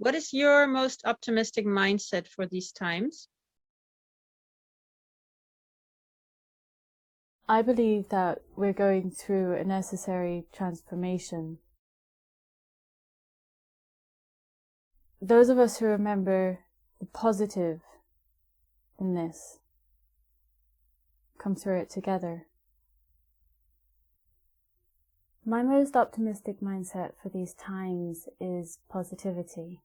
What is your most optimistic mindset for these times? I believe that we're going through a necessary transformation. Those of us who remember the positive in this come through it together. My most optimistic mindset for these times is positivity.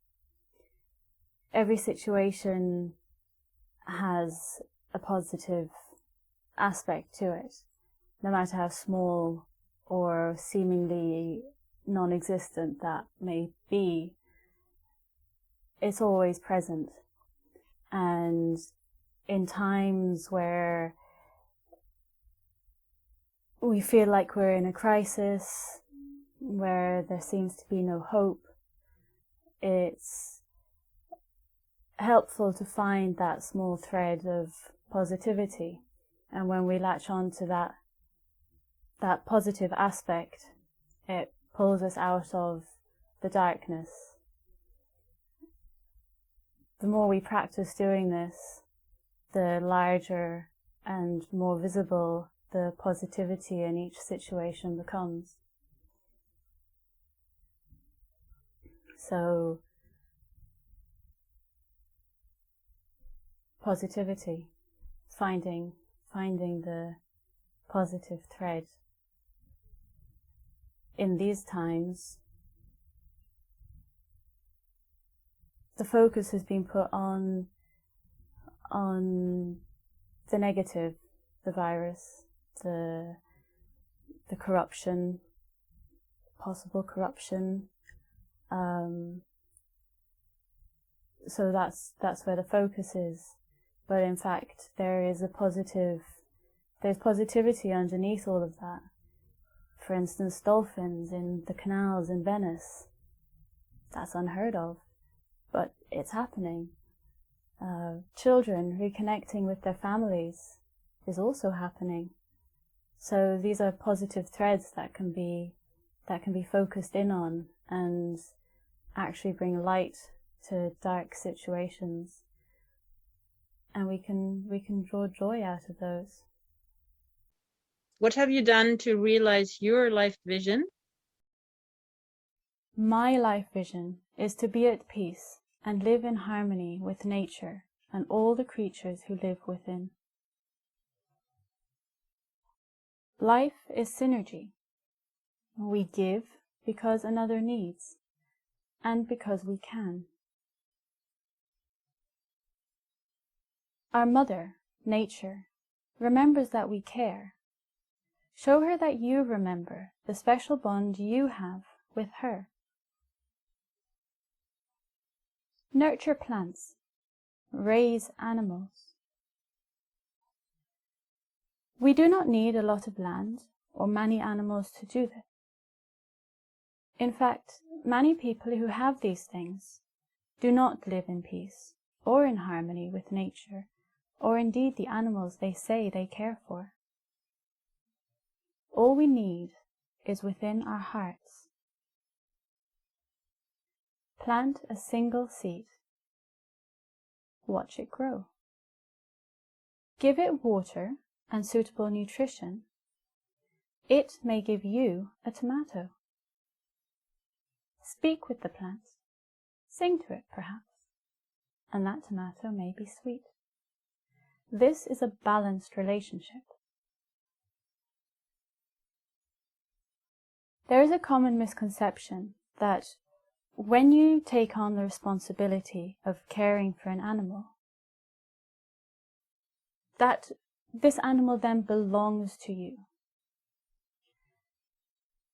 Every situation has a positive aspect to it, no matter how small or seemingly non-existent that may be. It's always present. And in times where we feel like we're in a crisis, where there seems to be no hope, it's helpful to find that small thread of positivity. And when we latch on to that positive aspect, it pulls us out of the darkness. The more we practice doing this, the larger and more visible the positivity in each situation becomes. So, positivity, finding the positive thread. In these times, the focus has been put on the negative, the virus, the corruption, possible corruption. So that's where the focus is. But in fact, there's positivity underneath all of that. For instance, dolphins in the canals in Venice. That's unheard of, but it's happening. Children reconnecting with their families is also happening. So these are positive threads that can be focused in on and actually bring light to dark situations. And we can draw joy out of those. What have you done to realize your life vision? My life vision is to be at peace and live in harmony with nature and all the creatures who live within. Life is synergy. We give because another needs, and because we can. Our mother, nature, remembers that we care. Show her that you remember the special bond you have with her. Nurture plants. Raise animals. We do not need a lot of land or many animals to do this. In fact, many people who have these things do not live in peace or in harmony with nature, or indeed the animals they say they care for. All we need is within our hearts. Plant a single seed. Watch it grow. Give it water and suitable nutrition. It may give you a tomato. Speak with the plant. Sing to it, perhaps, and that tomato may be sweet. This is a balanced relationship. There is a common misconception that when you take on the responsibility of caring for an animal, that this animal then belongs to you.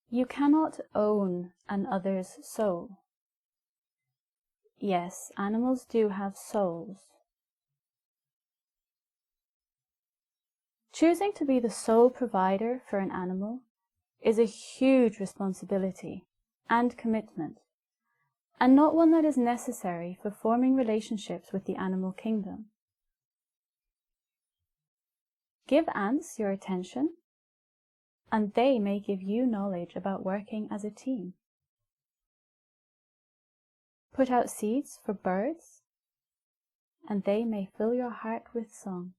You cannot own an other's soul. Yes, animals do have souls. Choosing to be the sole provider for an animal is a huge responsibility and commitment, and not one that is necessary for forming relationships with the animal kingdom. Give ants your attention, and they may give you knowledge about working as a team. Put out seeds for birds, and they may fill your heart with song.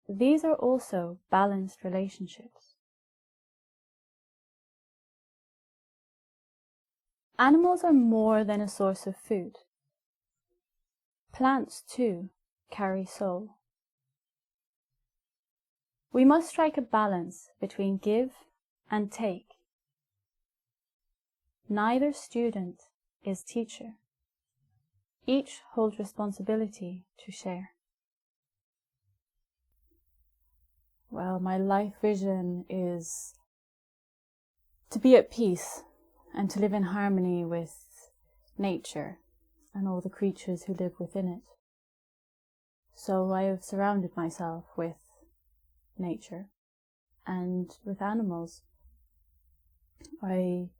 These are also balanced relationships. Animals are more than a source of food. Plants, too, carry soul. We must strike a balance between give and take. Neither student is teacher. Each holds responsibility to share. Well, my life vision is to be at peace and to live in harmony with nature and all the creatures who live within it. So I have surrounded myself with nature and with animals. I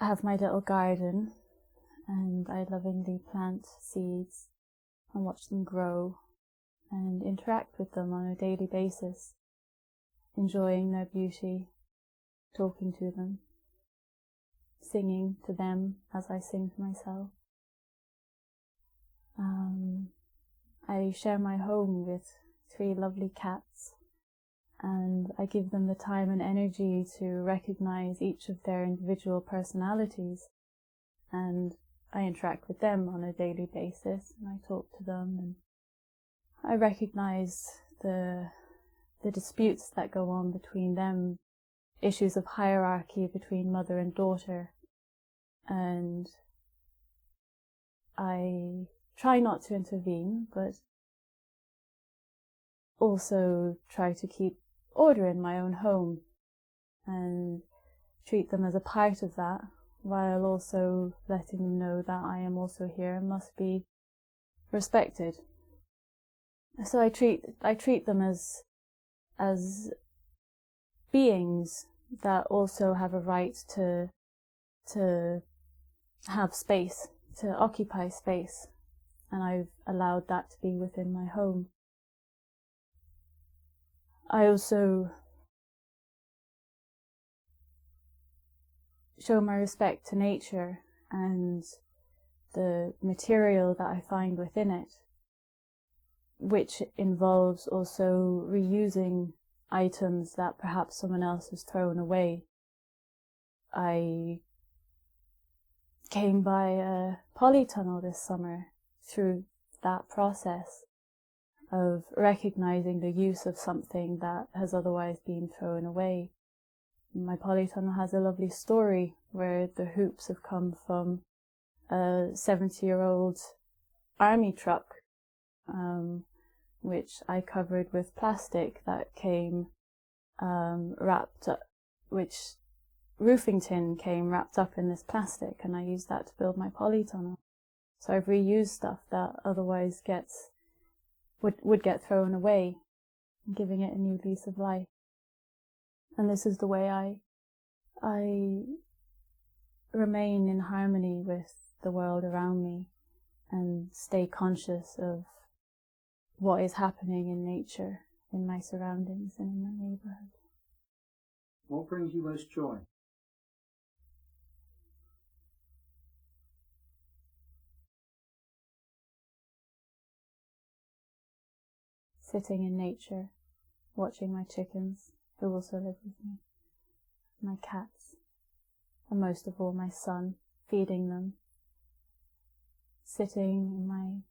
have my little garden and I lovingly plant seeds and watch them grow and interact with them on a daily basis, enjoying their beauty, talking to them, singing to them as I sing to myself. I share my home with 3 lovely cats, and I give them the time and energy to recognize each of their individual personalities, and I interact with them on a daily basis, and I talk to them, and I recognize the disputes that go on between them, issues of hierarchy between mother and daughter, and I try not to intervene, but also try to keep order in my own home and treat them as a part of that, while also letting them know that I am also here and must be respected. So I treat them as beings that also have a right to have space, to occupy space, and I've allowed that to be within my home. I also show my respect to nature and the material that I find within it, which involves also reusing items that perhaps someone else has thrown away. I came by a polytunnel this summer through that process of recognizing the use of something that has otherwise been thrown away. My polytunnel has a lovely story where the hoops have come from a 70-year-old army truck, which I covered with plastic that came wrapped up, which roofing tin came wrapped up in this plastic, and I used that to build my polytunnel. So I've reused stuff that otherwise would get thrown away, giving it a new lease of life. And this is the way I remain in harmony with the world around me and stay conscious of what is happening in nature, in my surroundings and in my neighbourhood. What brings you most joy? Sitting in nature, watching my chickens, who also live with me, my cats, and most of all my son, feeding them. Sitting in my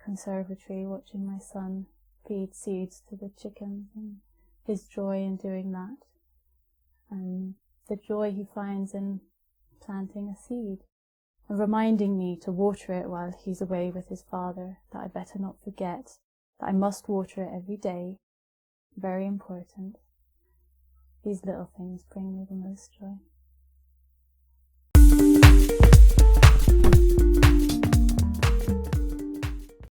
conservatory, watching my son feed seeds to the chickens, and his joy in doing that, and the joy he finds in planting a seed, and reminding me to water it while he's away with his father, that I better not forget, that I must water it every day. Very important. These little things bring me the most joy.